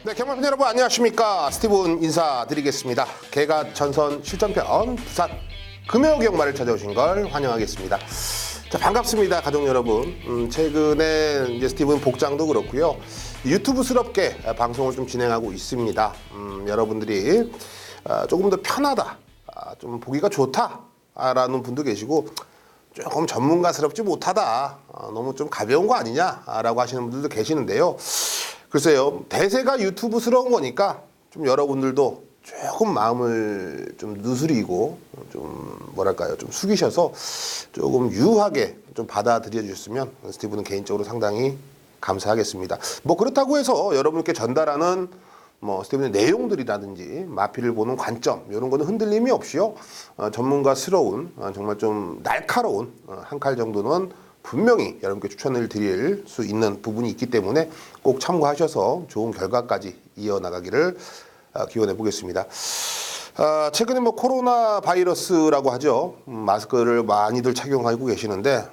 네, 경마팬 여러분 안녕하십니까. 스티븐 인사드리겠습니다. 개가 전선 실전편 부산 금요 경마를 찾아오신 걸 환영하겠습니다. 자, 반갑습니다, 가족 여러분. 최근에 이제 스티븐 복장도 그렇고요. 유튜브스럽게 방송을 좀 진행하고 있습니다. 여러분들이 조금 더 편하다, 좀 보기가 좋다라는 분도 계시고, 조금 전문가스럽지 못하다, 너무 좀 가벼운 거 아니냐라고 하시는 분들도 계시는데요. 글쎄요, 대세가 유튜브스러운 거니까 좀 여러분들도 조금 마음을 좀 누스리고 좀 뭐랄까요, 좀 숙이셔서 조금 유하게 좀 받아들여 주셨으면 스티븐은 개인적으로 상당히 감사하겠습니다. 뭐 그렇다고 해서 여러분께 전달하는 뭐 스티븐의 내용들이라든지 마피를 보는 관점 이런 거는 흔들림이 없이요, 전문가스러운 정말 좀 날카로운 한 칼 정도는 분명히 여러분께 추천을 드릴 수 있는 부분이 있기 때문에 꼭 참고하셔서 좋은 결과까지 이어나가기를 기원해 보겠습니다. 최근에 뭐 코로나 바이러스라고 하죠. 마스크를 많이들 착용하고 계시는데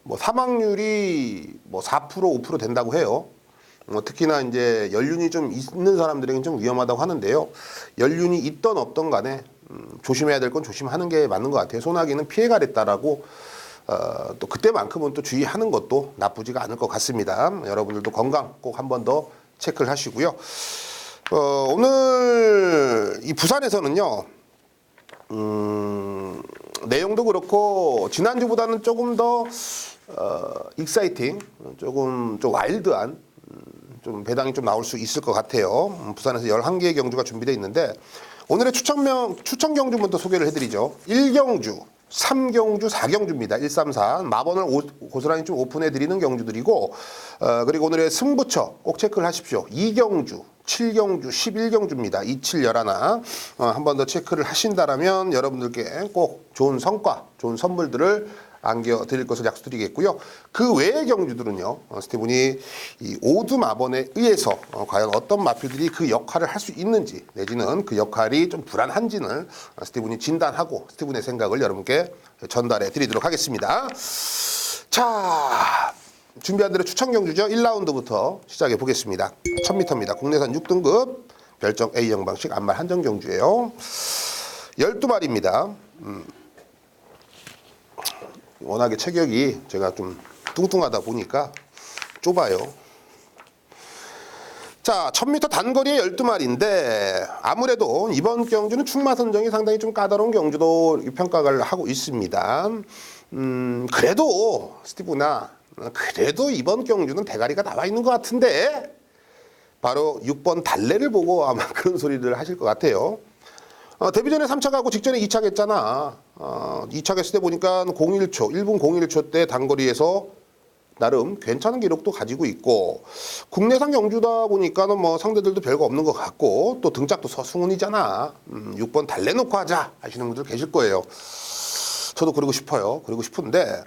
뭐 사망률이 뭐 4% 5% 된다고 해요. 특히나 이제 연륜이 좀 있는 사람들에게는 좀 위험하다고 하는데요. 연륜이 있던 없던 간에 조심해야 될 건 조심하는 게 맞는 것 같아요. 소나기는 피해가 됐다라고 또 그때만큼은 또 주의하는 것도 나쁘지가 않을 것 같습니다. 여러분들도 건강 꼭 한 번 더 체크를 하시고요. 오늘 이 부산에서는요, 내용도 그렇고 지난주보다는 조금 더 익사이팅, 조금 좀 와일드한 좀 배당이 좀 나올 수 있을 것 같아요. 부산에서 11개의 경주가 준비되어 있는데 오늘의 추천 경주부터 소개를 해드리죠. 1경주, 3경주, 4경주입니다. 1, 3, 4. 마번을 고스란히 좀 오픈해 드리는 경주들이고, 그리고 오늘의 승부처 꼭 체크를 하십시오. 2경주, 7경주, 11경주입니다. 2, 7, 11. 한 번 더 체크를 하신다라면 여러분들께 꼭 좋은 성과, 좋은 선물들을 안겨드릴 것을 약속드리겠고요. 그 외의 경주들은요, 스티븐이 이 오두 마번에 의해서 과연 어떤 마필들이 그 역할을 할 수 있는지, 내지는 그 역할이 좀 불안한지는 스티븐이 진단하고 스티븐의 생각을 여러분께 전달해 드리도록 하겠습니다. 자, 준비한 대로 추천 경주죠. 1라운드부터 시작해 보겠습니다. 1000m입니다. 국내산 6등급 별정 A형 방식 안말 한정 경주예요. 12마리입니다. 워낙에 체격이 제가 좀 뚱뚱하다 보니까 좁아요. 자, 1000m 단거리에 12마리인데 아무래도 이번 경주는 충마 선정이 상당히 좀 까다로운 경주도 평가를 하고 있습니다. 그래도 스티브나 그래도 이번 경주는 대가리가 나와 있는 것 같은데, 바로 6번 달래를 보고 아마 그런 소리를 하실 것 같아요. 데뷔전에 3차 가고 직전에 2차 했잖아. 2차 했을 때 보니까 01초, 1분 01초 때 단거리에서 나름 괜찮은 기록도 가지고 있고, 국내산 경주다 보니까는 뭐 상대들도 별거 없는 것 같고, 또 등짝도 서승훈이잖아. 6번 달래 놓고 하자 하시는 분들 계실 거예요. 저도 그러고 싶어요. 그러고 싶은데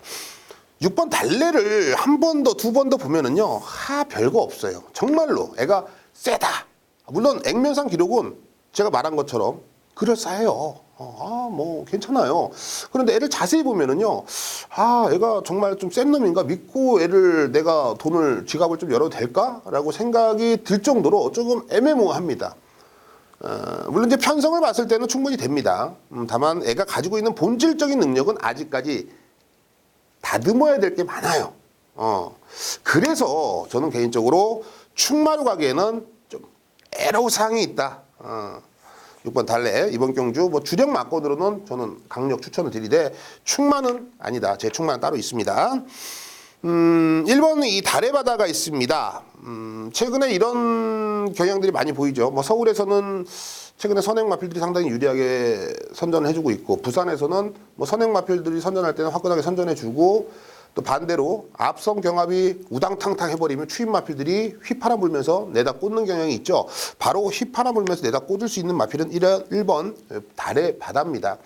6번 달래를 한 번 더, 두 번 더 보면은요, 별거 없어요. 정말로 애가 세다. 물론 액면상 기록은 제가 말한 것처럼 그럴싸해요. 뭐 괜찮아요. 그런데 애를 자세히 보면은요, 애가 정말 좀 센 놈인가 믿고 애를 내가 돈을 지갑을 좀 열어도 될까라고 생각이 들 정도로 조금 애매모호합니다. 물론 이제 편성을 봤을 때는 충분히 됩니다. 다만 애가 가지고 있는 본질적인 능력은 아직까지 다듬어야 될 게 많아요. 그래서 저는 개인적으로 충마로 가기에는 좀 애로사항이 있다. 6번 달래 이번 경주 뭐 주력 막건으로는 저는 강력 추천을 드리되 충마는 아니다. 제 충마는 따로 있습니다. 1번은 이 달의 바다가 있습니다. 최근에 이런 경향들이 많이 보이죠. 뭐 서울에서는 최근에 선행 마필들이 상당히 유리하게 선전을 해주고 있고, 부산에서는 뭐 선행 마필들이 선전할 때는 화끈하게 선전해주고, 또 반대로 앞선 경합이 우당탕탕 해버리면 추임 마필들이 휘파람 불면서 내다 꽂는 경향이 있죠. 바로 휘파람 불면서 내다 꽂을 수 있는 마필은 1번 달의 바다입니다.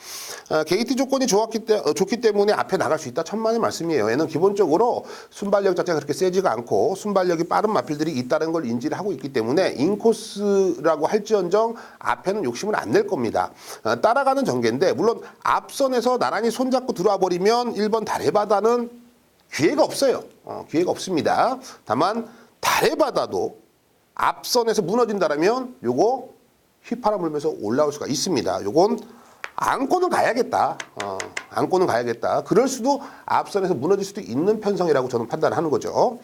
게이트 조건이 좋기 때문에 앞에 나갈 수 있다, 천만의 말씀이에요. 얘는 기본적으로 순발력 자체가 그렇게 세지가 않고 순발력이 빠른 마필들이 있다는 걸 인지를 하고 있기 때문에 인코스라고 할지언정 앞에는 욕심을 안 낼 겁니다. 따라가는 전개인데, 물론 앞선에서 나란히 손잡고 들어와 버리면 1번 달의 바다는 기회가 없어요. 기회가 없습니다. 다만 달의 바다도 앞선에서 무너진다라면 요거 휘파람 불면서 올라올 수가 있습니다. 요건 안고는 가야겠다. 안고는 가야겠다. 그럴 수도 앞선에서 무너질 수도 있는 편성이라고 저는 판단하는 거죠.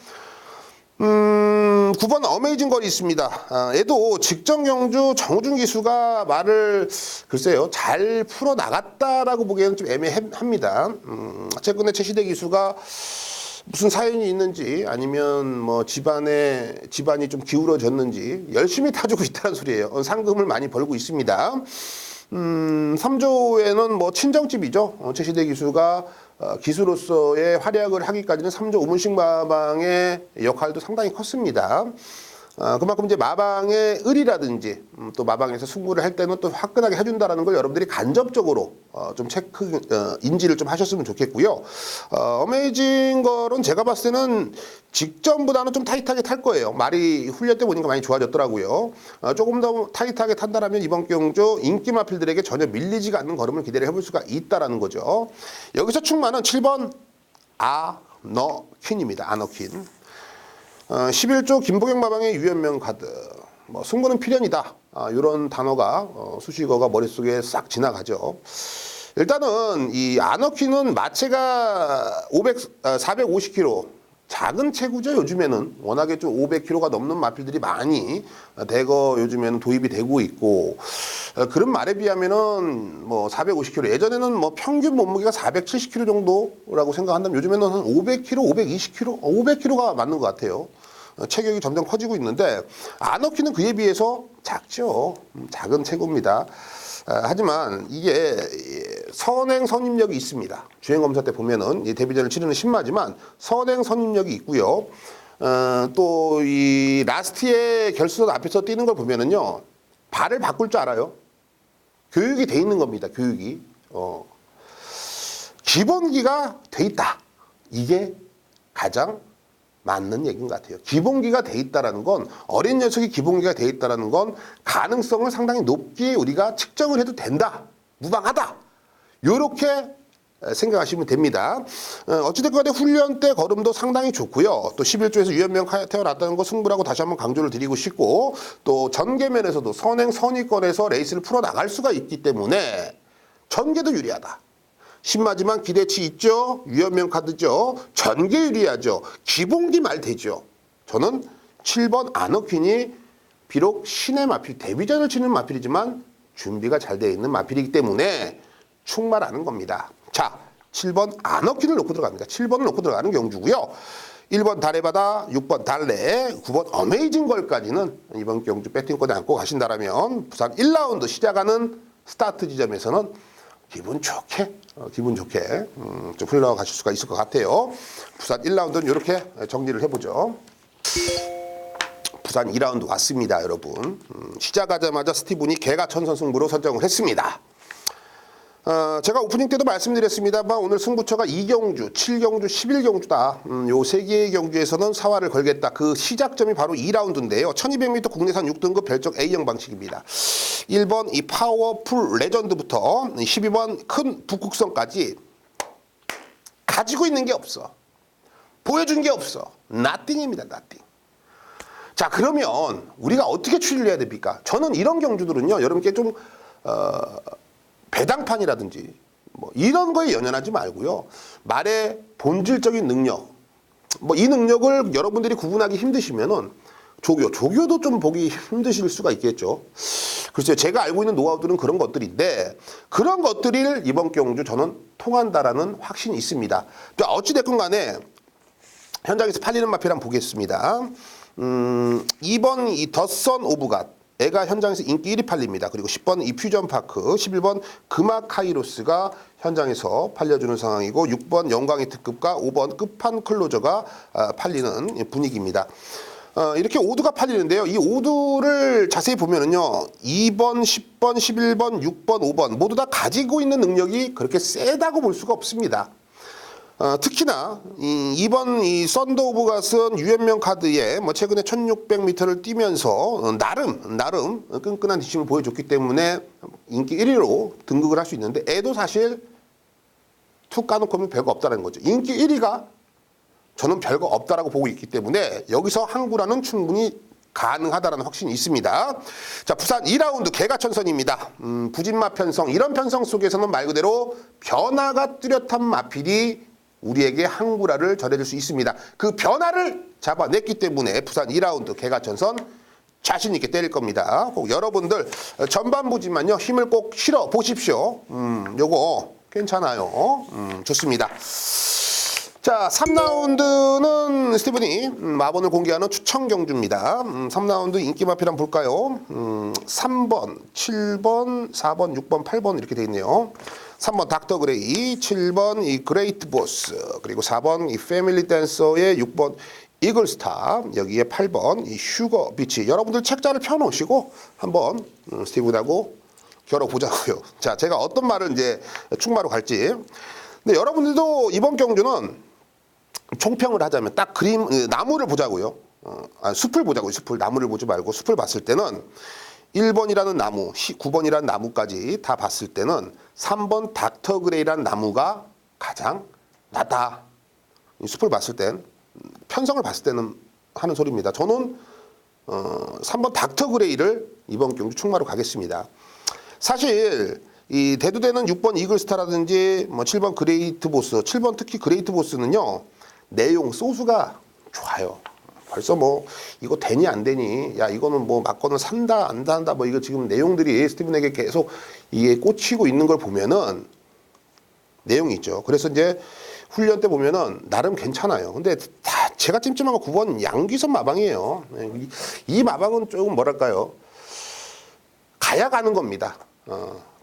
9번 어메이징 걸이 있습니다. 얘도 직전 경주 정우준 기수가 말을 글쎄요 잘 풀어 나갔다라고 보기에는 좀 애매합니다. 최근에 최시대 기수가 무슨 사연이 있는지 아니면 뭐 집안이 좀 기울어졌는지 열심히 타주고 있다는 소리예요. 상금을 많이 벌고 있습니다. 3조에는 뭐 친정집이죠. 최시대 기수가 기수로서의 활약을 하기까지는 3조 우문식 마방의 역할도 상당히 컸습니다. 그만큼 이제 마방의 을이라든지 또 마방에서 승부를 할 때는 또 화끈하게 해준다라는 걸 여러분들이 간접적으로 좀 인지를 좀 하셨으면 좋겠고요. 어메이징 걸은 제가 봤을 때는 직전보다는 좀 타이트하게 탈 거예요. 말이 훈련 때 보니까 많이 좋아졌더라고요. 조금 더 타이트하게 탄다라면 이번 경주 인기 마필들에게 전혀 밀리지가 않는 걸음을 기대를 해볼 수가 있다라는 거죠. 여기서 충만은 7번 아너퀸입니다. 아너퀸. 11조 김보경 마방의 유연명 카드. 뭐 승부는 필연이다. 이런 단어가 수식어가 머릿속에 싹 지나가죠. 일단은 이 아너퀸은 마체가 450kg 작은 체구죠. 요즘에는 워낙에 좀 500kg가 넘는 마필들이 많이 대거 요즘에는 도입이 되고 있고 그런 말에 비하면은 뭐 450kg 예전에는 뭐 평균 몸무게가 470kg 정도라고 생각한다면 요즘에는 한 500kg, 520kg, 500kg가 맞는 것 같아요. 체격이 점점 커지고 있는데 아너키는 그에 비해서 작죠. 작은 체구입니다. 하지만 이게 선행 선임력이 있습니다. 주행검사 때 보면은 데뷔전을 치르는 신마지만 선행 선임력이 있고요. 또 이 라스트의 결승선 앞에서 뛰는 걸 보면은요 발을 바꿀 줄 알아요. 교육이 돼 있는 겁니다. 교육이 기본기가 돼 있다. 이게 가장 맞는 얘기인 것 같아요. 기본기가 돼 있다라는 건 어린 녀석이 기본기가 돼 있다라는 건 가능성을 상당히 높게 우리가 측정을 해도 된다. 무방하다. 요렇게 생각하시면 됩니다. 어찌됐건 간에 훈련 때 걸음도 상당히 좋고요. 또 11조에서 유연명 태어났다는 거 승부라고 다시 한번 강조를 드리고 싶고 또 전개면에서도 선행 선의권에서 레이스를 풀어나갈 수가 있기 때문에 전개도 유리하다. 신마지만 기대치 있죠. 유연명 카드죠. 전개 유리하죠. 기본기 말 되죠. 저는 7번 아너퀸이 비록 신의 마필, 데뷔전을 치는 마필이지만 준비가 잘 되어 있는 마필이기 때문에 충만하는 겁니다. 자, 7번 아너퀸을 놓고 들어갑니다. 7번을 놓고 들어가는 경주고요. 1번 달래바다, 6번 달래, 9번 어메이징 걸까지는 이번 경주 배팅권에 안고 가신다라면 부산 1라운드 시작하는 스타트 지점에서는 기분 좋게 좀 흘러가실 수가 있을 것 같아요. 부산 1라운드는 이렇게 정리를 해보죠. 부산 2라운드 왔습니다, 여러분. 시작하자마자 스티븐이 개가천선 승부로 선정을 했습니다. 제가 오프닝 때도 말씀드렸습니다만 오늘 승부처가 2경주, 7경주, 11경주다. 요 세 개의 경주에서는 사활을 걸겠다. 그 시작점이 바로 2라운드인데요. 1200m 국내산 6등급 별적 A형 방식입니다. 1번 이 파워풀 레전드부터 12번 큰 북극성까지 가지고 있는 게 없어. 보여준 게 없어. 나띵입니다. 나띵. 자, 그러면 우리가 어떻게 추리를 해야 됩니까? 저는 이런 경주들은요. 여러분께 좀 배당판이라든지 뭐 이런 거에 연연하지 말고요. 말의 본질적인 능력, 뭐 이 능력을 여러분들이 구분하기 힘드시면은 조교도 좀 보기 힘드실 수가 있겠죠. 글쎄요, 제가 알고 있는 노하우들은 그런 것들인데 그런 것들이 이번 경주 저는 통한다라는 확신이 있습니다. 어찌됐건 간에 현장에서 팔리는 마필 한번 보겠습니다. 2번 이 더선 오브갓 애가 현장에서 인기 1위 팔립니다. 그리고 10번 이 퓨전파크, 11번 금화카이로스가 현장에서 팔려주는 상황이고 6번 영광의 특급과 5번 끝판 클로저가 팔리는 분위기입니다. 이렇게 5두가 팔리는데요. 이 5두를 자세히 보면은요. 2번, 10번, 11번, 6번, 5번 모두 다 가지고 있는 능력이 그렇게 세다고 볼 수가 없습니다. 특히나 2번 이 썬더 오브 갓은 유연명 카드에 뭐 최근에 1600m를 뛰면서 나름 끈끈한 뒷심을 보여줬기 때문에 인기 1위로 등극을 할 수 있는데 애도 사실 툭 까놓고 하면 별거 없다는 거죠. 인기 1위가 저는 별거 없다라고 보고 있기 때문에 여기서 항구라는 충분히 가능하다는 확신이 있습니다. 자, 부산 2라운드 개가천선입니다. 부진마 편성, 이런 편성 속에서는 말 그대로 변화가 뚜렷한 마필이 우리에게 항구라를 전해줄 수 있습니다. 그 변화를 잡아냈기 때문에 부산 2라운드 개가천선 자신 있게 때릴 겁니다. 꼭 여러분들 전반부지만요, 힘을 꼭 실어 보십시오. 요거 괜찮아요. 좋습니다. 자, 3라운드는 스티븐이 마번을 공개하는 추천 경주입니다. 3라운드 인기 마필 한번 볼까요? 3번, 7번, 4번, 6번, 8번 이렇게 돼 있네요. 3번 닥터 그레이, 7번 이 그레이트 보스, 그리고 4번 이 패밀리 댄서의 6번 이글스타, 여기에 8번 이 슈거 비치. 여러분들 책자를 펴놓으시고 한번 스티븐하고 겨뤄보자고요. 자, 제가 어떤 말을 이제 충마로 갈지. 근데 여러분들도 이번 경주는 총평을 하자면 딱 그림, 나무를 보자고요. 숲을 보자고요. 숲을. 나무를 보지 말고 숲을 봤을 때는 1번이라는 나무, 9번이라는 나무까지 다 봤을 때는 3번 닥터 그레이라는 나무가 가장 낫다. 이 숲을 봤을 땐, 편성을 봤을 때는 하는 소리입니다. 저는 3번 닥터 그레이를 이번 경주 충마로 가겠습니다. 사실 이 대두되는 6번 이글스타라든지 뭐 7번 그레이트 보스, 7번 특히 그레이트 보스는요, 내용 소스가 좋아요. 벌써 뭐 이거 되니 안 되니, 야 이거는 뭐 막건을 산다 안 산다, 뭐 이거 지금 내용들이 스티븐에게 계속 이게 꽂히고 있는 걸 보면은 내용이 있죠. 그래서 이제 훈련 때 보면은 나름 괜찮아요. 근데 다 제가 찜찜한 거 9번 양귀선 마방이에요. 이 마방은 조금 뭐랄까요, 가야 가는 겁니다.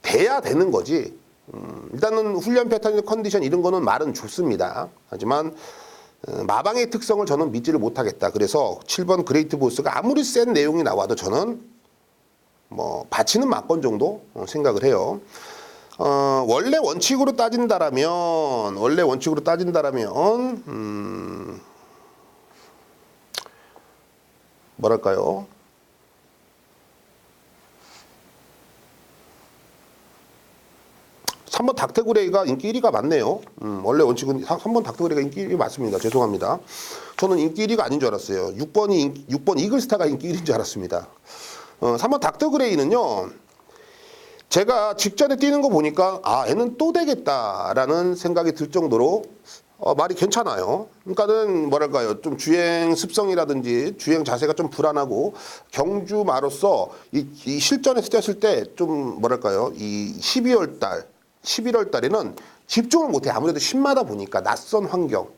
돼야 되는 거지. 일단은 훈련 패턴, 컨디션 이런 거는 말은 좋습니다. 하지만 마방의 특성을 저는 믿지를 못하겠다. 그래서 7번 그레이트 보스가 아무리 센 내용이 나와도 저는 뭐 바치는 막건 정도 생각을 해요. 원래 원칙으로 따진다라면 뭐랄까요? 3번 닥터그레이가 인기 1위가 맞네요. 원래 원칙은 3번 닥터그레이가 인기 1위 맞습니다. 죄송합니다. 저는 인기 1위가 아닌 줄 알았어요. 6번 이글스타가 인기 1위인 줄 알았습니다. 3번 닥터그레이는요, 제가 직전에 뛰는 거 보니까 얘는 또 되겠다라는 생각이 들 정도로 말이 괜찮아요. 그러니까는 뭐랄까요, 좀 주행 습성이라든지 주행 자세가 좀 불안하고 경주마로서 이 실전에서 뛰었을 때 좀 뭐랄까요, 이 11월 달에는 집중을 못해. 아무래도 신마다 보니까 낯선 환경,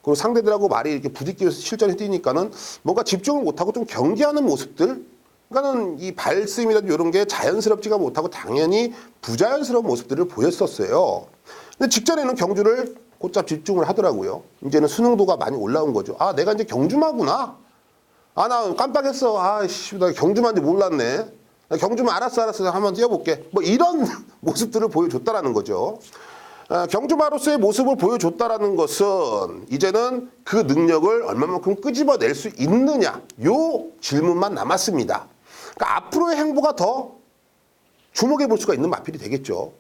그리고 상대들하고 말이 이렇게 부딪히면서 실전에 뛰니까는 뭔가 집중을 못하고 좀 경계하는 모습들, 그러니까는 이 발스임이라든지 이런 게 자연스럽지가 못하고 당연히 부자연스러운 모습들을 보였었어요. 근데 직전에는 경주를 곧잘 집중을 하더라고요. 이제는 수능도가 많이 올라온 거죠. 내가 이제 경주마구나. 나 깜빡했어. 나 경주마인지 몰랐네. 경주만 알았어 한번 뛰어볼게. 뭐 이런 모습들을 보여줬다라는 거죠. 경주마로서의 모습을 보여줬다라는 것은 이제는 그 능력을 얼마만큼 끄집어낼 수 있느냐, 요 질문만 남았습니다. 그러니까 앞으로의 행보가 더 주목해 볼 수가 있는 마필이 되겠죠.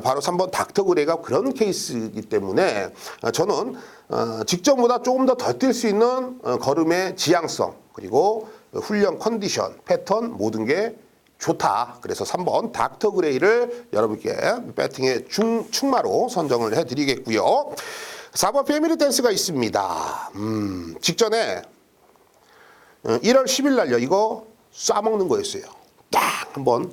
바로 3번 닥터 그레이가 그런 케이스이기 때문에 저는 직전보다 조금 더 뛸 수 있는 걸음의 지향성, 그리고 훈련 컨디션, 패턴 모든 게 좋다. 그래서 3번 닥터 그레이를 여러분께 배팅의 충마로 선정을 해드리겠고요. 4번 패밀리 댄스가 있습니다. 직전에 1월 10일 날요, 이거 쏴먹는 거였어요. 딱 한번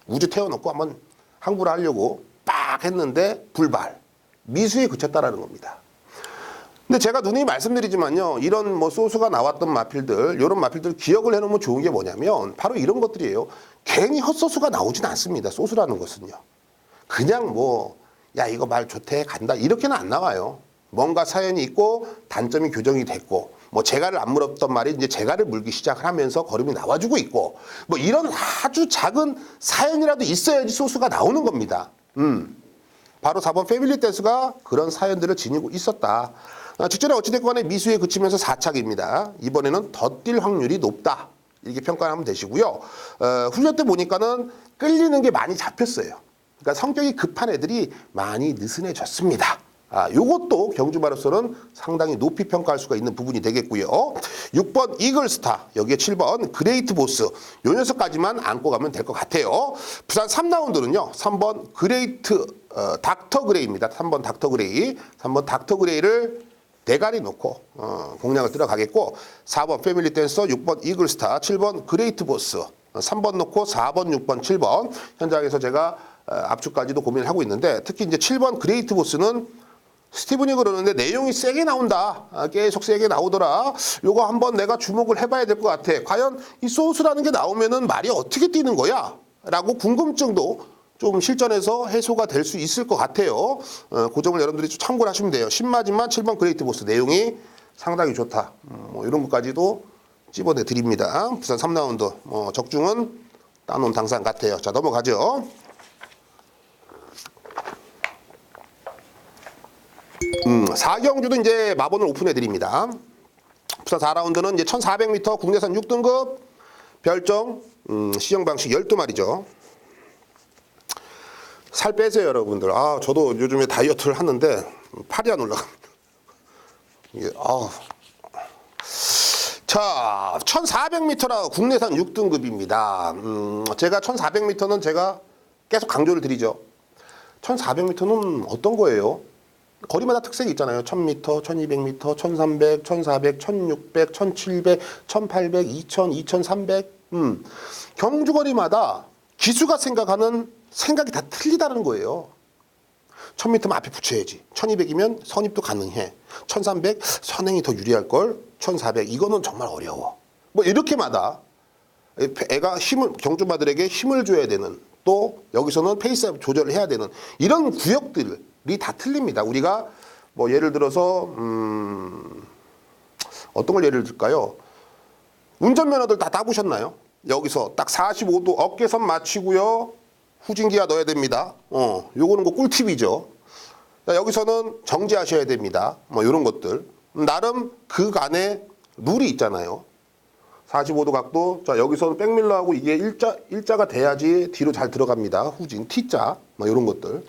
우주 태워놓고 한번 항구를 하려고 빡 했는데 불발, 미수에 그쳤다라는 겁니다. 근데 제가 누누이 말씀드리지만요, 이런 뭐 소수가 나왔던 마필들, 이런 마필들 기억을 해놓으면 좋은 게 뭐냐면 바로 이런 것들이에요. 괜히 헛소수가 나오진 않습니다. 소수라는 것은요. 그냥 야 이거 말 좋대 간다 이렇게는 안 나와요. 뭔가 사연이 있고 단점이 교정이 됐고, 뭐 재갈을 안 물었던 말이 이제 재갈을 물기 시작을 하면서 걸음이 나와주고 있고, 뭐 이런 아주 작은 사연이라도 있어야지 소수가 나오는 겁니다. 바로 4번 패밀리 댄스가 그런 사연들을 지니고 있었다. 직전에 어찌됐건 간에 미수에 그치면서 4착입니다. 이번에는 더 뛸 확률이 높다. 이렇게 평가하면 되시고요. 훈련 때 보니까는 끌리는 게 많이 잡혔어요. 그러니까 성격이 급한 애들이 많이 느슨해졌습니다. 요것도 경주마로서는 상당히 높이 평가할 수가 있는 부분이 되겠고요. 6번 이글스타, 여기에 7번 그레이트 보스, 요 녀석까지만 안고 가면 될 것 같아요. 부산 3라운드는요. 3번 그레이트 닥터 그레이입니다. 3번 닥터 그레이, 3번 닥터 그레이를 대가리 놓고 공략을 들어가겠고, 4번 패밀리 댄서, 6번 이글스타, 7번 그레이트 보스, 3번 놓고 4번, 6번, 7번 현장에서 제가 압축까지도 고민을 하고 있는데, 특히 이제 7번 그레이트 보스는 스티븐이 그러는데 내용이 세게 나온다. 계속 세게 나오더라. 요거 한번 내가 주목을 해봐야 될 것 같아. 과연 이 소스라는 게 나오면은 말이 어떻게 뛰는 거야? 라고 궁금증도 좀 실전에서 해소가 될 수 있을 것 같아요. 그 점을 여러분들이 좀 참고를 하시면 돼요. 신마지만 7번 그레이트 보스 내용이 상당히 좋다. 뭐 이런 것까지도 찝어내 드립니다. 부산 3라운드 적중은 따놓은 당상 같아요. 자, 넘어가죠. 4경주도 이제 마번을 오픈해 드립니다. 부산 4라운드는 이제 1400m 국내산 6등급 별정 시정 방식 12마리죠. 살 빼세요, 여러분들. 저도 요즘에 다이어트를 하는데 팔이 안 올라갑니다. 이게 자, 1400m라 국내산 6등급입니다. 제가 1400m는 제가 계속 강조를 드리죠. 1400m는 어떤 거예요? 거리마다 특색이 있잖아요. 1000m, 1200m, 1300, 1400, 1600, 1700, 1800, 2000, 2300. 경주거리마다 기수가 생각하는 생각이 다 틀리다는 거예요. 1000m면 앞에 붙여야지. 1200이면 선입도 가능해. 1300 선행이 더 유리할 걸. 1400 이거는 정말 어려워. 뭐 이렇게마다 애가 경주마들에게 힘을 줘야 되는, 또 여기서는 페이스 조절을 해야 되는 이런 구역들이 다 틀립니다. 우리가 뭐 예를 들어서 어떤 걸 예를 들까요? 운전면허들 다 따보셨나요? 여기서 딱 45도 어깨선 맞추고요. 후진기아 넣어야 됩니다. 요거는 거 꿀팁이죠. 여기서는 정지하셔야 됩니다. 뭐 이런 것들. 나름 그 안에 룰이 있잖아요. 45도 각도. 자, 여기서는 백밀러하고 이게 일자가 돼야지 뒤로 잘 들어갑니다. 후진, T자. 뭐 이런 것들.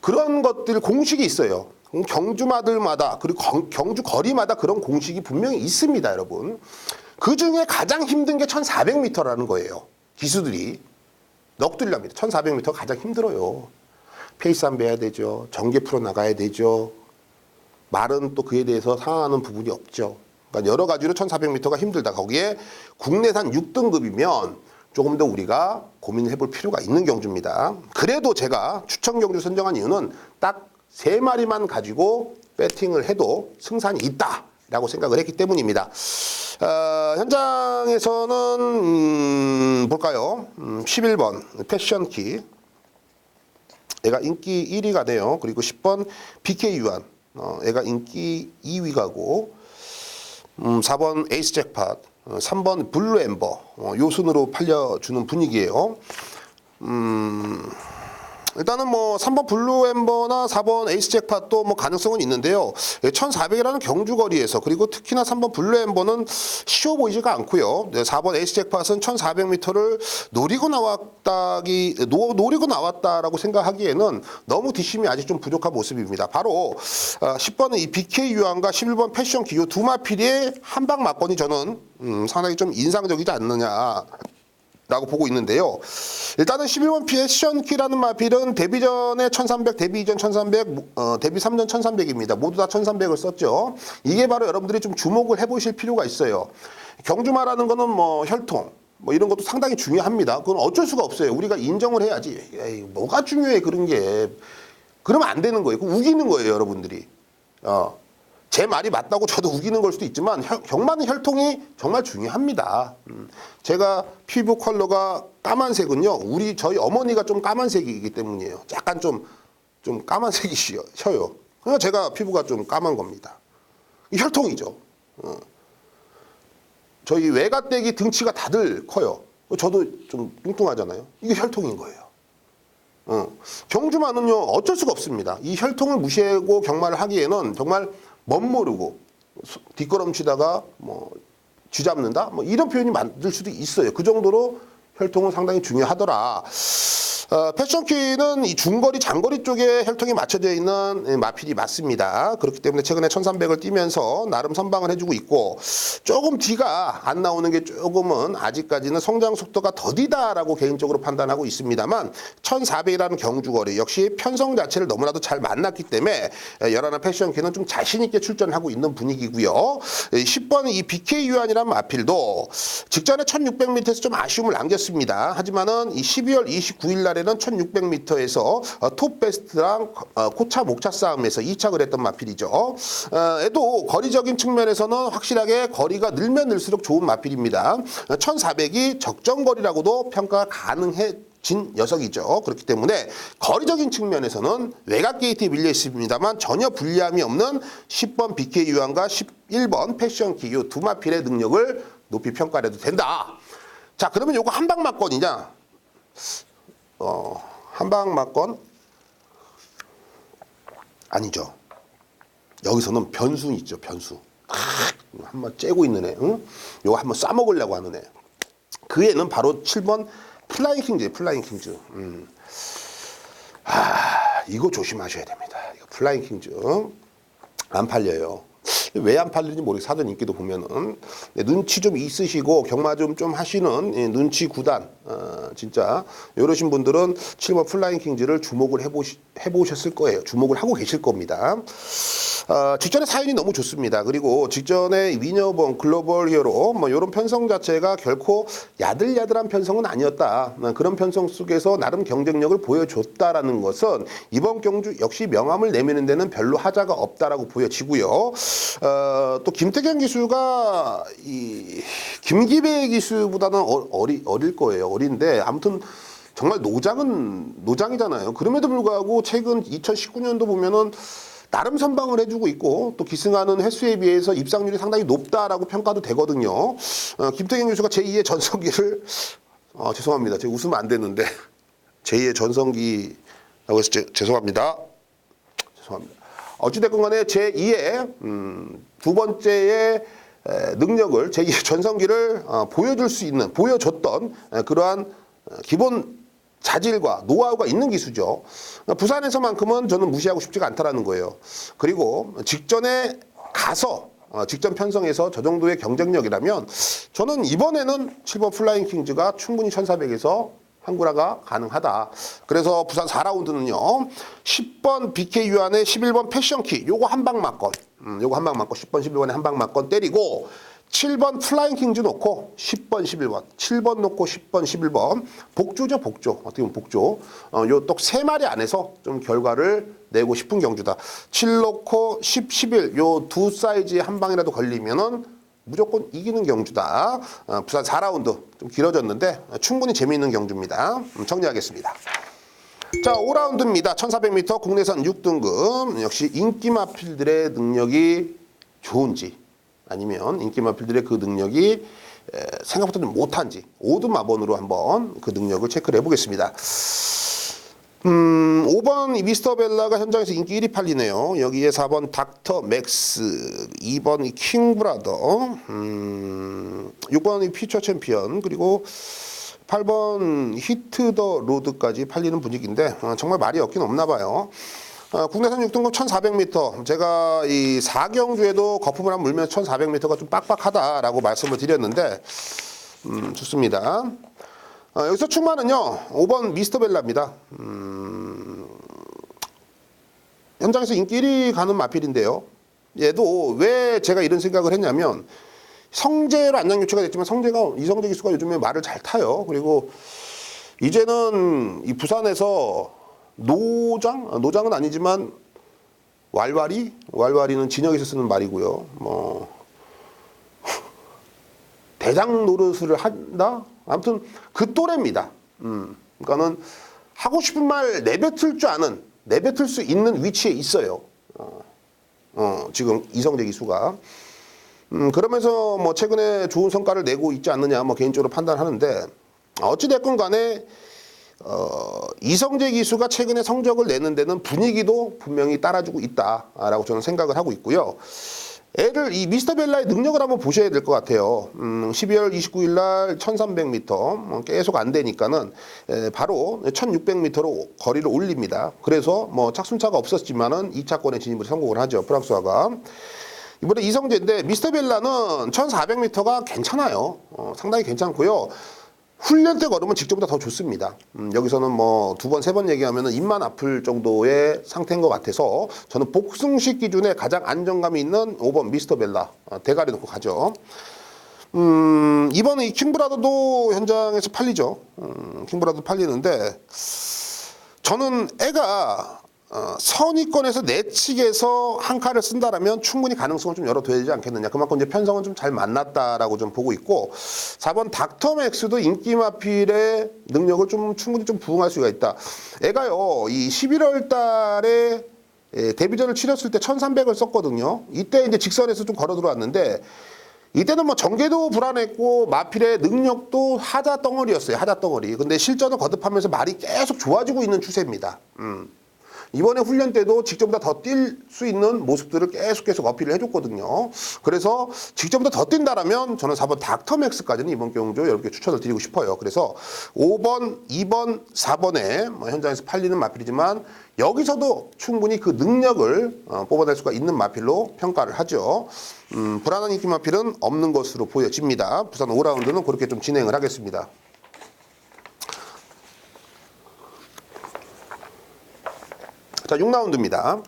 그런 것들 공식이 있어요. 경주마들마다, 그리고 경주 거리마다 그런 공식이 분명히 있습니다, 여러분. 그 중에 가장 힘든 게 1400m라는 거예요. 기수들이. 넋두리랍니다. 1400m 가장 힘들어요. 페이스 안 배야 되죠. 전개 풀어 나가야 되죠. 말은 또 그에 대해서 상황하는 부분이 없죠. 그러니까 여러 가지로 1400m가 힘들다. 거기에 국내산 6등급이면 조금 더 우리가 고민을 해볼 필요가 있는 경주입니다. 그래도 제가 추천 경주 선정한 이유는 딱 3마리만 가지고 배팅을 해도 승산이 있다라고 생각을 했기 때문입니다. 현장에서는 볼까요? 11번 패션키, 얘가 인기 1위 가네요. 그리고 10번 BK 유한, 얘가 인기 2위 가고, 4번 에이스 잭팟, 3번 블루 엠버, 요 순으로 팔려주는 분위기예요. 일단은 뭐 3번 블루 엠버나 4번 에이스 잭팟도 뭐 가능성은 있는데요. 1400이라는 경주거리에서, 그리고 특히나 3번 블루 엠버는 쉬워 보이지가 않고요. 4번 에이스 잭팟은 1400m를 노리고 나왔다라고 생각하기에는 너무 뒷심이 아직 좀 부족한 모습입니다. 바로 10번은 이 BK 유한과 11번 패션 기요 두 마필의 한방 맞건이 저는 상당히 좀 인상적이지 않느냐 라고 보고 있는데요. 일단은 11번 패션키라는 마필은 데뷔 전에 1300, 데뷔 이전 1300, 데뷔 3전 1300입니다. 모두 다 1300을 썼죠. 이게 바로 여러분들이 좀 주목을 해보실 필요가 있어요. 경주마라는 거는 뭐 혈통, 뭐 이런 것도 상당히 중요합니다. 그건 어쩔 수가 없어요. 우리가 인정을 해야지. 에이, 뭐가 중요해, 그런 게. 그러면 안 되는 거예요. 우기는 거예요, 여러분들이. 제 말이 맞다고 저도 우기는 걸 수도 있지만 경마는 혈통이 정말 중요합니다. 제가 피부 컬러가 까만색은요, 저희 어머니가 좀 까만색이기 때문이에요. 약간 좀 까만색이셔요. 그러니까 제가 피부가 좀 까만 겁니다. 혈통이죠. 저희 외가댁이 등치가 다들 커요. 저도 좀 뚱뚱하잖아요. 이게 혈통인 거예요. 경주마는요, 어쩔 수가 없습니다. 이 혈통을 무시하고 경마를 하기에는 정말 멋모르고 뒷걸음치다가 뭐 쥐잡는다, 뭐 이런 표현이 만들 수도 있어요. 그 정도로 혈통은 상당히 중요하더라. 패션키는 이 중거리, 장거리 쪽에 혈통이 맞춰져 있는 마필이 맞습니다. 그렇기 때문에 최근에 1300을 뛰면서 나름 선방을 해주고 있고, 조금 뒤가 안 나오는 게 조금은 아직까지는 성장 속도가 더디다라고 개인적으로 판단하고 있습니다만, 1400이라는 경주거리 역시 편성 자체를 너무나도 잘 만났기 때문에 열하나 패션키는 좀 자신있게 출전하고 있는 분위기고요. 10번 이 BK 유한이라는 마필도 직전에 1600m에서 좀 아쉬움을 남겼습니다. 하지만은 이 12월 29일 날에는 1600m에서 톱 베스트랑 코차 목차 싸움에서 2착을 했던 마필이죠. 에도 거리적인 측면에서는 확실하게 거리가 늘면 늘수록 좋은 마필입니다. 1400이 적정거리라고도 평가가 가능해진 녀석이죠. 그렇기 때문에 거리적인 측면에서는 외곽 게이트에 밀려 있습니다만 전혀 불리함이 없는 10번 BK 유한과 11번 패션키 이 두 마필의 능력을 높이 평가를 해도 된다. 자, 그러면 요거 한방 맞건이냐? 한방 맞건? 아니죠. 여기서는 변수 있죠, 변수. 한번 째고 있는 애, 응? 요거 한번 싸먹으려고 하는 애. 그 애는 바로 7번 플라잉 킹즈예요, 플라잉 킹즈. 이거 조심하셔야 됩니다. 이거 플라잉 킹즈. 안 팔려요. 왜 안 팔리는지 모르겠어요. 사전 인기도 보면은. 눈치 좀 있으시고 경마 좀 하시는 눈치 구단, 진짜 이러신 분들은 7번 플라잉 킹즈를 주목을 해보셨을 거예요. 주목을 하고 계실 겁니다. 직전에 사연이 너무 좋습니다. 그리고 직전에 위너번, 글로벌 히어로 뭐 이런 편성 자체가 결코 야들야들한 편성은 아니었다. 그런 편성 속에서 나름 경쟁력을 보여줬다라는 것은 이번 경주 역시 명함을 내미는 데는 별로 하자가 없다라고 보여지고요. 또 김태경 기수가 이 김기배 기수보다는 어릴 거예요. 어린데 아무튼 정말 노장이잖아요. 그럼에도 불구하고 최근 2019년도 보면은 나름 선방을 해주고 있고 또 기승하는 횟수에 비해서 입상률이 상당히 높다라고 평가도 되거든요. 김태경 교수가 제2의 전성기를 죄송합니다. 제가 웃으면 안 되는데 제2의 전성기라고 해서 죄송합니다. 어찌됐건 간에 제2의 두 번째의 능력을 제2의 전성기를 보여줬던 그러한 기본 자질과 노하우가 있는 기수죠. 부산에서만큼은 저는 무시하고 싶지가 않다라는 거예요. 그리고 직전에 가서 직전 편성에서 저 정도의 경쟁력이라면 저는 이번에는 7번 플라잉 킹즈가 충분히 1400에서 한구라가 가능하다. 그래서 부산 4라운드는요. 10번 BK 유한의 11번 패션키 요거 한방 맞건. 요거 한방 맞고 10번 11번에 한방 맞건 때리고 7번 플라잉 킹즈 놓고 10번 11번 7번 놓고 10번 11번 복조죠. 복조. 어떻게 보면 복조. 요 또 세 마리 안에서 좀 결과를 내고 싶은 경주다. 7 놓고 10 11 요 두 사이즈의 한 방이라도 걸리면은 무조건 이기는 경주다. 부산 4라운드 좀 길어졌는데 충분히 재미있는 경주입니다. 정리하겠습니다. 자, 5라운드입니다. 1400m 국내선 6등급. 역시 인기 마필들의 능력이 좋은지 아니면 인기 마필들의 그 능력이 생각보다 좀 못한지 5등 마번으로 한번 그 능력을 체크를 해보겠습니다. 5번 미스터 벨라가 현장에서 인기 1위 팔리네요. 여기에 4번 닥터 맥스, 2번 킹브라더, 6번 퓨처 챔피언, 그리고 8번 히트 더 로드까지 팔리는 분위기인데 정말 말이 없긴 없나 봐요. 국내선 6등급 1400m. 제가 이 4경주에도 거품을 한번 물면서 1400m가 좀 빡빡하다라고 말씀을 드렸는데 좋습니다. 여기서 출마는요. 5번 미스터 벨라입니다. 현장에서 인기 1위 가는 마필인데요. 얘도 왜 제가 이런 생각을 했냐면 성재로 안양 교체가 됐지만 이성재 기수가 요즘에 말을 잘 타요. 그리고 이제는 이 부산에서 노장은 아니지만 왈왈이는 진영에서 쓰는 말이고요. 뭐 대장 노릇을 한다? 아무튼 그 또래입니다. 그러니까는 하고 싶은 말 내뱉을 수 있는 위치에 있어요. 지금 이성재 기수가. 그러면서 뭐 최근에 좋은 성과를 내고 있지 않느냐 뭐 개인적으로 판단하는데 어찌됐건 간에 이성재 기수가 최근에 성적을 내는 데는 분위기도 분명히 따라주고 있다라고 저는 생각을 하고 있고요. 애를 이 미스터 벨라의 능력을 한번 보셔야 될 것 같아요. 12월 29일 날 1300m 계속 안 되니까는 바로 1600m로 거리를 올립니다. 그래서 뭐 착순차가 없었지만은 2차권에 진입을 성공을 하죠. 프랑스화가. 이번에 이성재인데 미스터 벨라는 1400m가 괜찮아요. 상당히 괜찮고요. 훈련 때 걸으면 직전보다 더 좋습니다. 여기서는 뭐 2번, 3번 얘기하면은 입만 아플 정도의 상태인 것 같아서 저는 복승식 기준에 가장 안정감이 있는 5번 미스터 벨라 대가리 놓고 가죠. 이번에 이 킹브라더도 현장에서 팔리죠. 킹브라더 팔리는데 저는 애가 선위권에서 내측에서 한 칸을 쓴다라면 충분히 가능성을 좀 열어둬야 되지 않겠느냐. 그만큼 이제 편성은 좀 잘 만났다라고 좀 보고 있고 4번 닥터맥스도 인기 마필의 능력을 좀 충분히 좀 부응할 수가 있다. 애가요 이 11월 달에 데뷔전을 치렀을 때 1300을 썼거든요. 이때 이제 직선에서 좀 걸어 들어왔는데 이때는 뭐 전개도 불안했고 마필의 능력도 하자 덩어리였어요. 하자 덩어리. 근데 실전을 거듭하면서 말이 계속 좋아지고 있는 추세입니다. 이번에 훈련 때도 직전보다 더 뛸 수 있는 모습들을 계속 어필을 해줬거든요. 그래서 직전보다 더 뛴다라면 저는 4번 닥터맥스까지는 이번 경주 여러분께 추천을 드리고 싶어요. 그래서 5번, 2번, 4번에 뭐 현장에서 팔리는 마필이지만 여기서도 충분히 그 능력을 뽑아낼 수가 있는 마필로 평가를 하죠. 불안한 인기 마필은 없는 것으로 보여집니다. 부산 5라운드는 그렇게 좀 진행을 하겠습니다. 자, 6라운드입니다.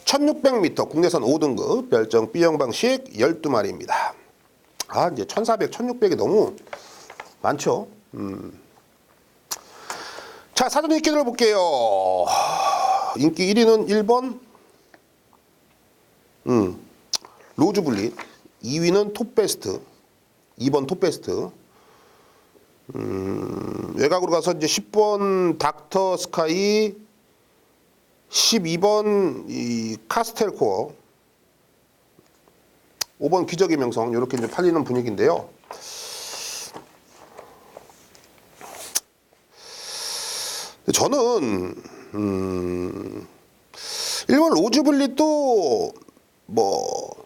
1600m 국내선 5등급 별정 B형 방식 12마리입니다. 아, 이제 1400, 1600이 너무 많죠. 자, 사전 인기들을 볼게요. 인기 1위는 1번 로즈블릿, 2위는 톱베스트, 2번 톱베스트, 외곽으로 가서 이제 10번 닥터 스카이, 12번 이 카스텔코어, 5번 기적의 명성 이렇게 이제 팔리는 분위기인데요. 저는 1번 로즈블릿도 뭐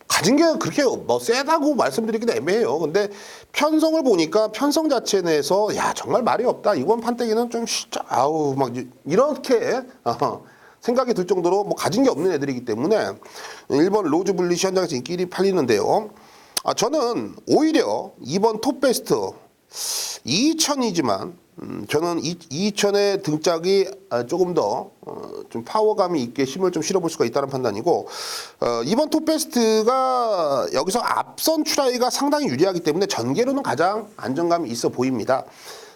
가진 게 그렇게 뭐 세다고 말씀드리기도 애매해요. 근데 편성을 보니까 편성 자체 내에서 야 정말 말이 없다. 이번 판때기는 좀 진짜 아우 막 이렇게 생각이 들 정도로 뭐 가진 게 없는 애들이기 때문에 1번 로즈블릿 현장에서 인기 1위 팔리는데요. 아, 저는 오히려 2번 톱베스트 2000이지만 저는 2000의 등짝이 조금 더 좀 파워감이 있게 힘을 좀 실어볼 수가 있다는 판단이고 이번 톱베스트가 여기서 앞선 추라이가 상당히 유리하기 때문에 전개로는 가장 안정감이 있어 보입니다.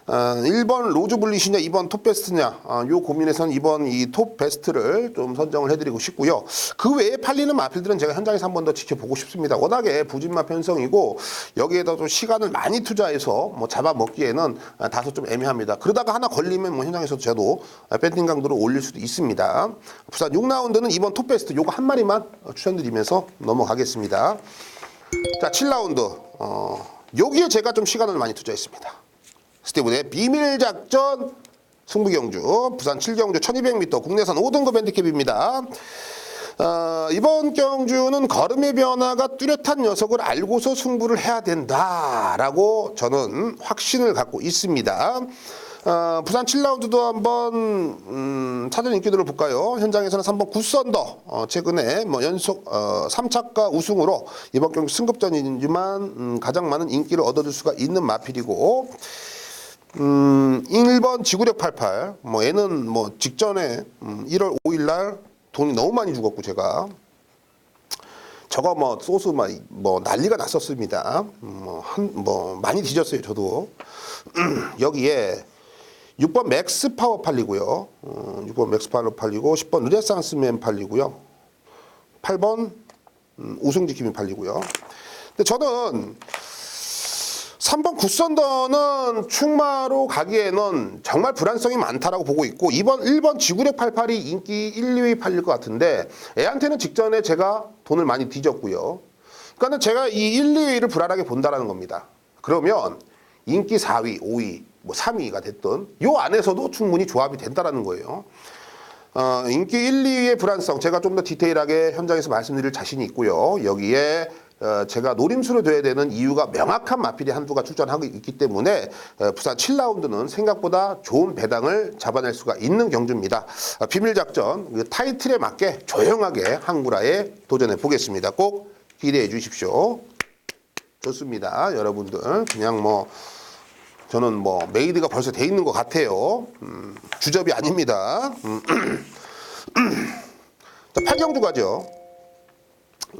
1번 로즈블릿이냐 2번 톱베스트냐 요 고민에서는 2번 이 톱베스트를 좀 선정을 해드리고 싶고요. 그 외에 팔리는 마필들은 제가 현장에서 한 번 더 지켜보고 싶습니다. 워낙에 부진마 편성이고 여기에다 좀 시간을 많이 투자해서 뭐 잡아먹기에는 다소 좀 애매합니다. 그러다가 하나 걸리면 뭐 현장에서 저도 밴딩 강도를 올릴 수도 있습니다. 부산 6라운드는 2번 톱베스트 요거 한 마리만 추천드리면서 넘어가겠습니다. 자, 7라운드 여기에 제가 좀 시간을 많이 투자했습니다. 스티븐의 비밀작전 승부경주 부산 7경주 1200m 국내선 5등급 핸디캡입니다. 이번 경주는 걸음의 변화가 뚜렷한 녀석을 알고서 승부를 해야 된다라고 저는 확신을 갖고 있습니다. 부산 7라운드도 한번 사전 인기들을 볼까요? 현장에서는 3번 굿선더 최근에 뭐 연속 3차가 우승으로 이번 경주 승급전이지만 가장 많은 인기를 얻어줄 수가 있는 마필이고 1번 지구력 88 뭐 얘는 뭐 직전에 1월 5일 날 돈이 너무 많이 죽었고 제가 저거 뭐 소스 뭐 난리가 났었습니다. 뭐 많이 뒤졌어요 저도. 여기에 6번 맥스 파워 팔리고요. 6번 맥스 파워 팔리고 10번 르네상스맨 팔리고요. 8번 우승지킴이 팔리고요. 근데 저는 3번 굿선더는 충마로 가기에는 정말 불안성이 많다라고 보고 있고 1번 지구력 88이 인기 1, 2위 팔릴 것 같은데 애한테는 직전에 제가 돈을 많이 뒤졌고요. 그러니까 제가 이 1, 2위를 불안하게 본다라는 겁니다. 그러면 인기 4위, 5위, 뭐 3위가 됐던 요 안에서도 충분히 조합이 된다라는 거예요. 인기 1, 2위의 불안성 제가 좀 더 디테일하게 현장에서 말씀드릴 자신이 있고요. 여기에 제가 노림수로 돼야 되는 이유가 명확한 마필이 한두가 출전하고 있기 때문에 부산 7라운드는 생각보다 좋은 배당을 잡아낼 수가 있는 경주입니다. 비밀작전 그 타이틀에 맞게 조용하게 한구라에 도전해 보겠습니다. 꼭 기대해 주십시오. 좋습니다. 여러분들 그냥 뭐 저는 뭐 메이드가 벌써 돼 있는 것 같아요. 주접이 아닙니다. 자, 8경주 가죠.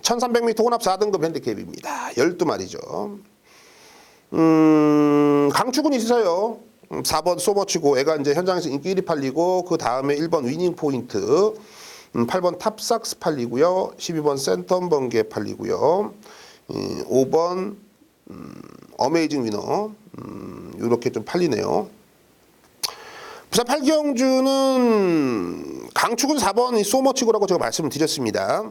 1300m 혼합 4등급 핸디캡입니다. 12마리죠. 강축은 있어요. 4번 소머치고 애가 이제 현장에서 인기 1위 팔리고 그 다음에 1번 위닝 포인트, 8번 탑삭스 팔리고요. 12번 센텀 번개 팔리고요. 5번 어메이징 위너 이렇게 좀 팔리네요. 부산 8경주는 강축은 4번 소머치고라고 제가 말씀을 드렸습니다.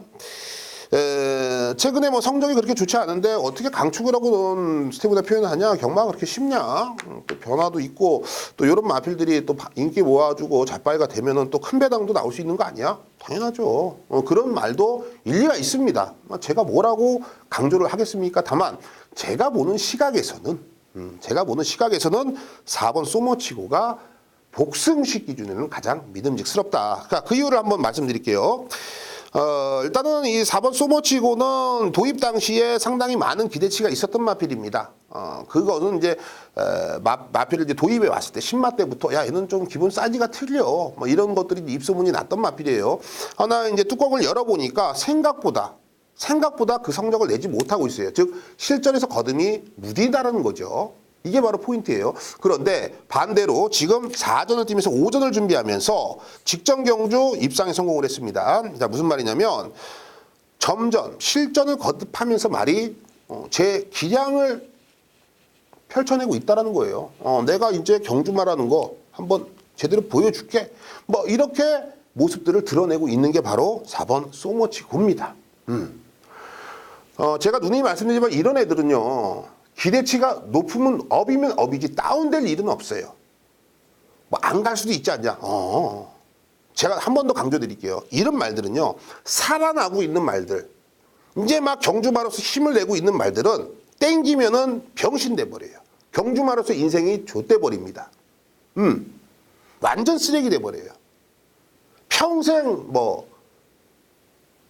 최근에 뭐 성적이 그렇게 좋지 않은데 어떻게 강축을 하고 스테보다 표현을 하냐? 경마가 그렇게 쉽냐? 또 변화도 있고 또 이런 마필들이 또 인기 모아주고 자빨가 되면은 또 큰 배당도 나올 수 있는 거 아니야? 당연하죠. 그런 말도 일리가 있습니다. 제가 뭐라고 강조를 하겠습니까? 다만 제가 보는 시각에서는 4번 소머치고가 복승식 기준에는 가장 믿음직스럽다. 그러니까 그 이유를 한번 말씀드릴게요. 일단은 이 4번 소머치고는 도입 당시에 상당히 많은 기대치가 있었던 마필입니다. 그거는 이제 마필을 이제 도입해 왔을 때 신마 때부터 야 얘는 좀 기본 사이즈가 틀려 뭐 이런 것들이 입소문이 났던 마필이에요. 하나 이제 뚜껑을 열어보니까 생각보다 그 성적을 내지 못하고 있어요. 즉 실전에서 거듭이 무디다라는 거죠. 이게 바로 포인트예요. 그런데 반대로 지금 4전을 뛰면서 5전을 준비하면서 직전 경주 입상에 성공을 했습니다. 자, 무슨 말이냐면 점점 실전을 거듭하면서 말이 제 기량을 펼쳐내고 있다라는 거예요. 내가 이제 경주 말하는 거 한번 제대로 보여줄게. 뭐 이렇게 모습들을 드러내고 있는 게 바로 4번 소머치고입니다. 제가 누누이 말씀드리지만 이런 애들은요. 기대치가 높으면 업이면 업이지 다운될 일은 없어요. 뭐 안 갈 수도 있지 않냐. 제가 한 번 더 강조드릴게요. 이런 말들은요. 살아나고 있는 말들. 이제 막 경주마로서 힘을 내고 있는 말들은 땡기면은 병신돼 버려요. 경주마로서 인생이 좆돼 버립니다. 완전 쓰레기 돼 버려요. 평생 뭐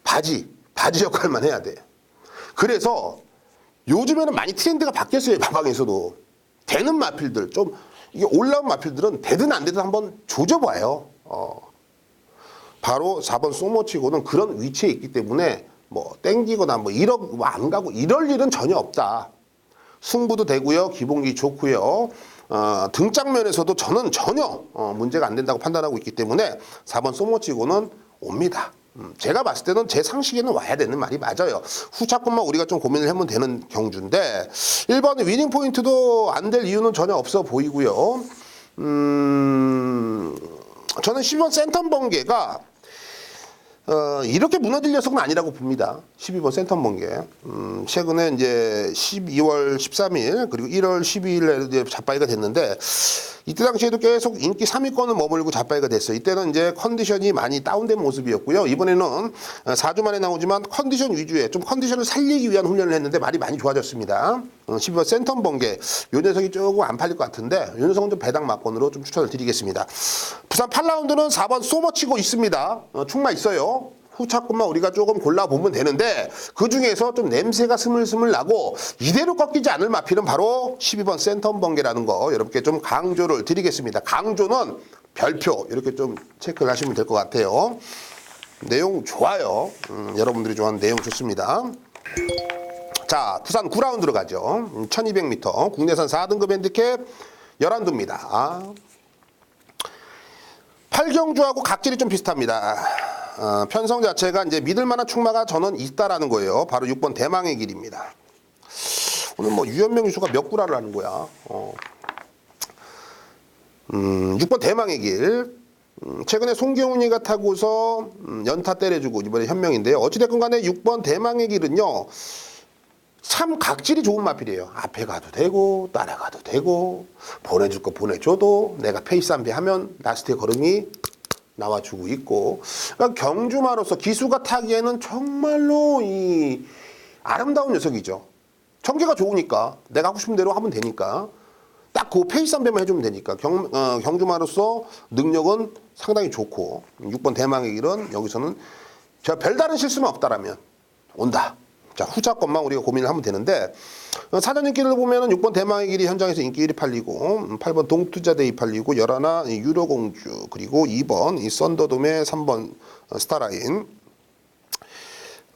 바지 역할만 해야 돼. 그래서 요즘에는 많이 트렌드가 바뀌었어요. 마방에서도. 되는 마필들, 좀 이게 올라온 마필들은 되든 안 되든 한번 조져봐요. 바로 4번 소머치고는 그런 위치에 있기 때문에 뭐 땡기거나 뭐 안 가고 이럴 일은 전혀 없다. 승부도 되고요. 기본기 좋고요. 등짝면에서도 저는 전혀 문제가 안 된다고 판단하고 있기 때문에 4번 소머치고는 옵니다. 제가 봤을 때는 제 상식에는 와야 되는 말이 맞아요. 후차권만 우리가 좀 고민을 하면 되는 경주인데 1번 위닝 포인트도 안 될 이유는 전혀 없어 보이고요. 저는 12번 센텀 번개가 이렇게 무너질 녀석은 아니라고 봅니다. 12번 센텀 번개. 최근에 이제 12월 13일 그리고 1월 12일에 이제 잡바이가 됐는데 이때 당시에도 계속 인기 3위권을 머물고 잡바이가 됐어요. 이때는 이제 컨디션이 많이 다운된 모습이었고요. 이번에는 4주 만에 나오지만 컨디션 위주의 좀 컨디션을 살리기 위한 훈련을 했는데 말이 많이 좋아졌습니다. 12번 센텀 번개. 요 녀석이 조금 안 팔릴 것 같은데 요 녀석은 좀 배당 막권으로 좀 추천을 드리겠습니다. 부산 8라운드는 4번 소머치고 있습니다. 충마 있어요. 후차권만 우리가 조금 골라보면 되는데 그 중에서 좀 냄새가 스물스물 나고 이대로 꺾이지 않을 마필은 바로 12번 센텀 번개라는 거 여러분께 좀 강조를 드리겠습니다. 강조는 별표 이렇게 좀 체크를 하시면 될 것 같아요. 내용 좋아요. 여러분들이 좋아하는 내용 좋습니다. 자, 부산 9라운드로 가죠. 1200m 국내산 4등급 핸디캡 11두입니다. 8경주하고 각질이 좀 비슷합니다. 편성 자체가 이제 믿을만한 충마가 저는 있다라는 거예요. 바로 6번 대망의 길입니다. 오늘 뭐 유현명 유수가 몇 구라를 하는 거야. 6번 대망의 길. 최근에 송경훈이가 타고서 연타 때려주고 이번에 현명인데요. 어찌됐건 간에 6번 대망의 길은요. 참 각질이 좋은 마필이에요. 앞에 가도 되고 따라가도 되고 보내줄 거 보내줘도 내가 페이스 안 배하면 라스트의 걸음이 나와주고 있고, 그러니까 경주마로서 기수가 타기에는 정말로 이 아름다운 녀석이죠. 청계가 좋으니까 내가 하고 싶은 대로 하면 되니까 딱 그 페이스 한 배만 해주면 되니까 경주마로서 능력은 상당히 좋고 6번 대망의 길은 여기서는 제가 별다른 실수만 없다라면 온다. 자, 후자 것만 우리가 고민을 하면 되는데 사전 인기를 보면은 6번 대망의 길이 현장에서 인기 1위 팔리고 8번 동투자데이 팔리고 11 유로공주 그리고 2번 이 썬더돔의 3번 스타라인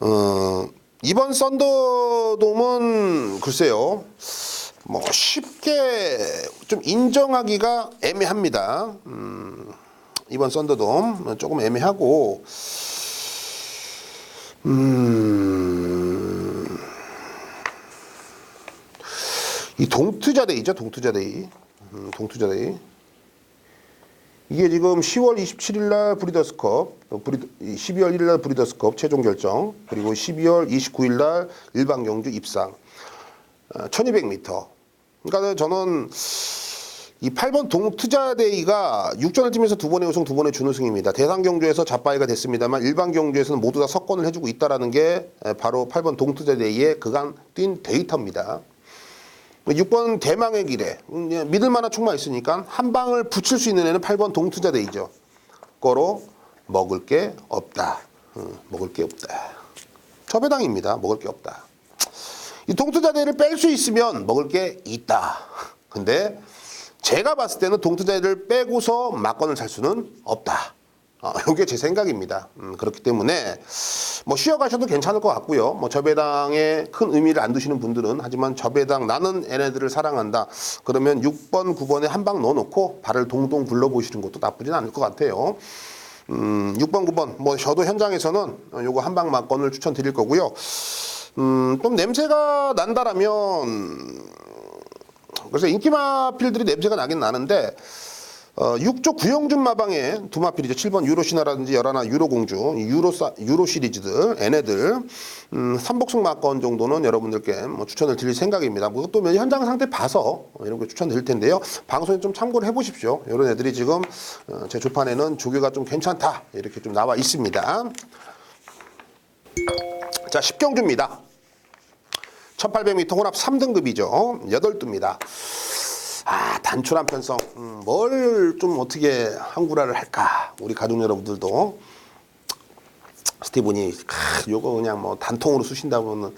2번 썬더돔은 글쎄요 뭐 쉽게 좀 인정하기가 애매합니다. 2번 썬더돔 조금 애매하고 이 동투자데이죠. 동투자데이. 동투자데이. 이게 지금 10월 27일 날 브리더스컵, 12월 1일 날 브리더스컵 최종 결정, 그리고 12월 29일 날 일반 경주 입상. 1200m. 그러니까 저는 이 8번 동투자데이가 6전을 뛰면서 2번의 우승, 2번의 준우승입니다. 대상 경주에서 잡바이가 됐습니다만 일반 경주에서는 모두 다 석권을 해주고 있다라는 게 바로 8번 동투자데이의 그간 뛴 데이터입니다. 6번 대망의 길에 믿을 만한 충만 있으니까 한 방을 붙일 수 있는 애는 8번 동투자데이죠. 거로 먹을 게 없다. 먹을 게 없다. 저배당입니다. 먹을 게 없다. 이 동투자데이를 뺄 수 있으면 먹을 게 있다. 근데 제가 봤을 때는 동투자데이를 빼고서 막건을 살 수는 없다. 이게 제 생각입니다. 그렇기 때문에 뭐 쉬어가셔도 괜찮을 것 같고요. 뭐 저배당에 큰 의미를 안 두시는 분들은 하지만 저배당 나는 얘네들을 사랑한다. 그러면 6번, 9번에 한 방 넣어놓고 발을 동동 굴러보시는 것도 나쁘진 않을 것 같아요. 6번, 9번 뭐 저도 현장에서는 요거 한 방 막건을 추천드릴 거고요. 좀 냄새가 난다라면 그래서 인기마필들이 냄새가 나긴 나는데 6조 구영준 마방에 두 마필이죠. 7번 유로시나라든지 11 유로공주, 유로 시리즈들, 얘네들, 삼복승 막건 정도는 여러분들께 뭐 추천을 드릴 생각입니다. 뭐 또 현장 상태 봐서 이런 거 추천드릴 텐데요. 방송에 좀 참고를 해보십시오. 이런 애들이 지금 제 조판에는 조교가 좀 괜찮다. 이렇게 좀 나와 있습니다. 자, 10경주입니다. 1800m 혼합 3등급이죠. 8두입니다. 단촐한 편성. 뭘 좀 어떻게 한구라를 할까? 우리 가족 여러분들도 스티븐이 요거 그냥 뭐 단통으로 쑤신다면은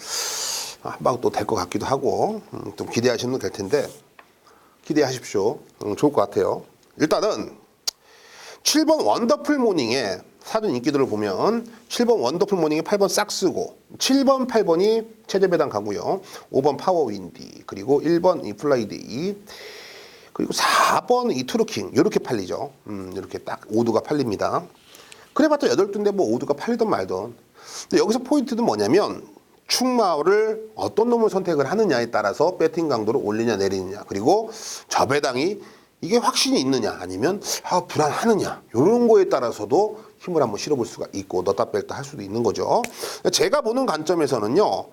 한 방 또 될 것 같기도 하고 좀 기대하시면 될 텐데 기대하십시오. 좋을 것 같아요. 일단은 7번 원더풀 모닝에 사전 인기들을 보면 7번 원더풀 모닝에 8번 싹스고 7번, 8번이 체제배당 가고요. 5번 파워윈디 그리고 1번 이 플라이데이 그리고 4번 이 트루킹 이렇게 팔리죠. 이렇게 딱 5두가 팔립니다. 그래봤자 8두인데 뭐 5두가 팔리든 말든. 근데 여기서 포인트는 뭐냐면 충마를 어떤 놈을 선택을 하느냐에 따라서 배팅 강도를 올리냐 내리느냐 그리고 저배당이 이게 확신이 있느냐 아니면 불안하느냐 이런 거에 따라서도 힘을 한번 실어볼 수가 있고 넣다 뺄다 할 수도 있는 거죠. 제가 보는 관점에서는요.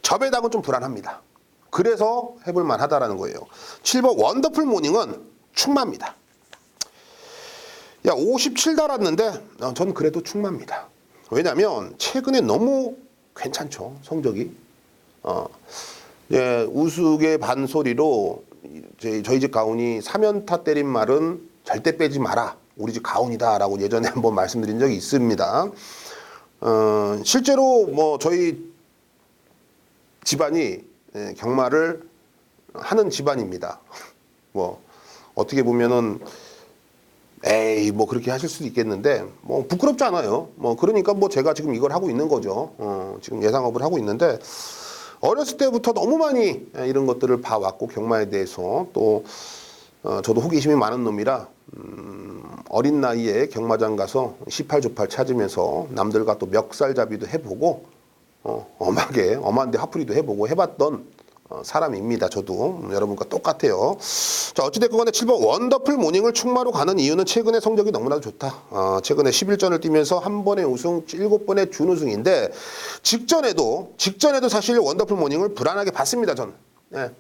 저배당은 좀 불안합니다. 그래서 해볼 만하다라는 거예요. 7번 원더풀 모닝은 충마입니다. 57 달았는데 전 그래도 충마입니다. 왜냐하면 최근에 너무 괜찮죠. 성적이. 우스개 반소리로 저희 집 가훈이 3연타 때린 말은 절대 빼지 마라. 우리 집 가훈이다 라고 예전에 한번 말씀드린 적이 있습니다. 실제로 뭐 저희 집안이 경마를 하는 집안입니다. 뭐 어떻게 보면은 에이 뭐 그렇게 하실 수도 있겠는데 뭐 부끄럽지 않아요. 뭐 그러니까 뭐 제가 지금 이걸 하고 있는 거죠. 지금 예상업을 하고 있는데 어렸을 때부터 너무 많이 이런 것들을 봐왔고 경마에 대해서 또 저도 호기심이 많은 놈이라 어린 나이에 경마장 가서 18조팔 찾으면서 남들과 또 멱살잡이도 해보고 엄한데 화풀이도 해보고 해봤던 사람입니다. 저도 여러분과 똑같아요. 자, 어찌됐건 간에 7번 원더풀 모닝을 충마로 가는 이유는 최근에 성적이 너무나도 좋다. 최근에 11전을 뛰면서 한 번의 우승, 7번의 준우승인데 직전에도 사실 원더풀 모닝을 불안하게 봤습니다. 저는.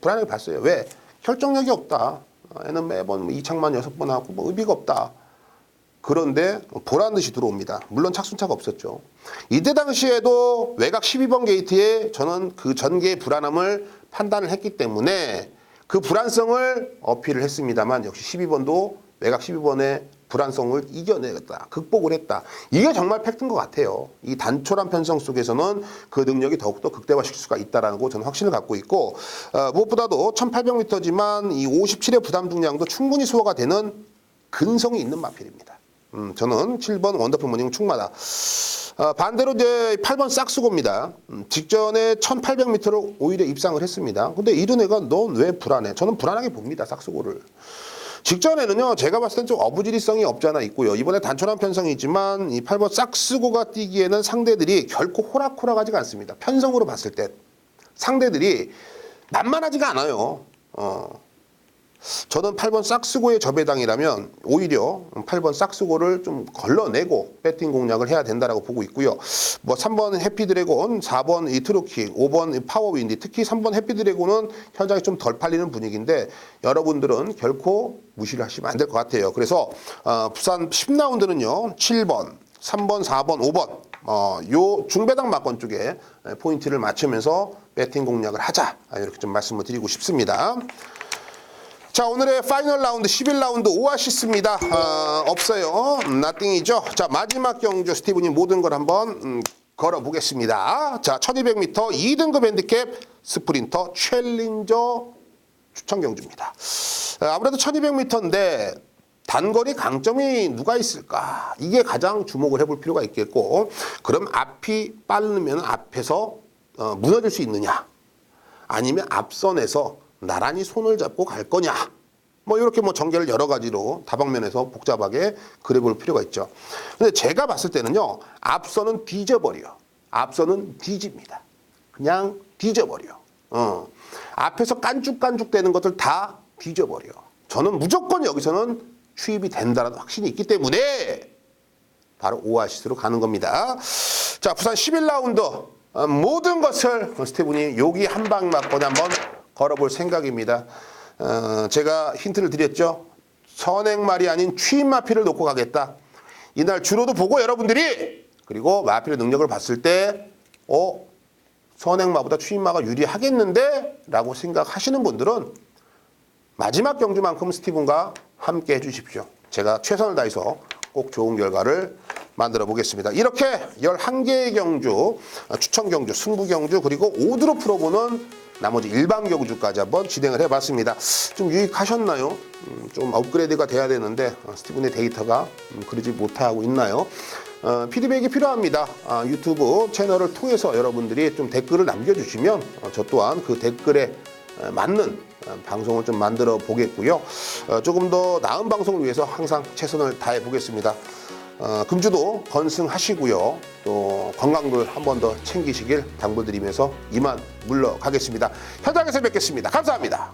불안하게 봤어요. 왜? 결정력이 없다. 얘는 매번 이창만 6번 하고 뭐 의미가 없다. 그런데 보란 듯이 들어옵니다. 물론 착순차가 없었죠. 이때 당시에도 외곽 12번 게이트에 저는 그 전개의 불안함을 판단을 했기 때문에 그 불안성을 어필을 했습니다만 역시 12번도 외곽 12번의 불안성을 이겨내겠다. 극복을 했다. 이게 정말 팩트인 것 같아요. 이 단촐한 편성 속에서는 그 능력이 더욱더 극대화시킬 수가 있다는 거 저는 확신을 갖고 있고 무엇보다도 1800m지만 이 57의 부담 중량도 충분히 소화가 되는 근성이 있는 마필입니다. 저는 7번 원더풀 모닝 충마다. 반대로 이제 8번 싹스고입니다. 직전에 1800m를 오히려 입상을 했습니다. 근데 이런 애가 넌 왜 불안해? 저는 불안하게 봅니다. 싹스고를. 직전에는요, 제가 봤을 땐 좀 어부지리성이 없지 않아 있고요. 이번에 단촐한 편성이 있지만 이 8번 싹스고가 뛰기에는 상대들이 결코 호락호락하지가 않습니다. 편성으로 봤을 때 상대들이 만만하지가 않아요. 저는 8번 싹스고의 저배당이라면 오히려 8번 싹스고를 좀 걸러내고 배팅 공략을 해야 된다라고 보고 있고요. 뭐 3번 해피드래곤, 4번 이 트루킥, 5번 이 파워윈디, 특히 3번 해피드래곤은 현장이 좀 덜 팔리는 분위기인데 여러분들은 결코 무시를 하시면 안 될 것 같아요. 그래서 부산 10라운드는요. 7번, 3번, 4번, 5번 요 중배당 막권 쪽에 포인트를 맞추면서 배팅 공략을 하자 이렇게 좀 말씀을 드리고 싶습니다. 자, 오늘의 파이널 라운드 11라운드 오아시스입니다. 없어요. 나띵이죠. 자, 마지막 경주 스티븐이 모든 걸 한번 걸어보겠습니다. 자, 1200m 2등급 핸디캡 스프린터 챌린저 추천 경주입니다. 아무래도 1200m인데 단거리 강점이 누가 있을까? 이게 가장 주목을 해볼 필요가 있겠고, 그럼 앞이 빠르면 앞에서 무너질 수 있느냐? 아니면 앞선에서 나란히 손을 잡고 갈 거냐? 뭐 이렇게 뭐 전개를 여러 가지로 다방면에서 복잡하게 그려볼 필요가 있죠. 근데 제가 봤을 때는요, 앞선은 뒤져버려. 앞선은 뒤집니다. 그냥 뒤져버려. 앞에서 깐죽깐죽 되는 것들 다 뒤져버려. 저는 무조건 여기서는 추입이 된다라는 확신이 있기 때문에 바로 오아시스로 가는 겁니다. 자, 부산 11라운드 모든 것을 스티븐이 여기 한 방 맞고 한번 걸어볼 생각입니다. 제가 힌트를 드렸죠. 선행말이 아닌 추임 마필을 놓고 가겠다. 이날 주로도 보고 여러분들이 그리고 마필의 능력을 봤을 때 선행마보다 추임마가 유리하겠는데? 라고 생각하시는 분들은 마지막 경주만큼 스티븐과 함께 해주십시오. 제가 최선을 다해서 꼭 좋은 결과를 만들어 보겠습니다. 이렇게 11개의 경주, 추천 경주, 승부 경주, 그리고 5드로 풀어보는 나머지 일반 경주까지 한번 진행을 해봤습니다. 좀 유익하셨나요? 좀 업그레이드가 돼야 되는데 스티븐의 데이터가 그러지 못하고 있나요? 피드백이 필요합니다. 유튜브 채널을 통해서 여러분들이 좀 댓글을 남겨주시면 저 또한 그 댓글에 맞는 방송을 좀 만들어 보겠고요. 조금 더 나은 방송을 위해서 항상 최선을 다해 보겠습니다. 금주도 건승하시고요. 또 건강들 한 번 더 챙기시길 당부드리면서 이만 물러가겠습니다. 현장에서 뵙겠습니다. 감사합니다.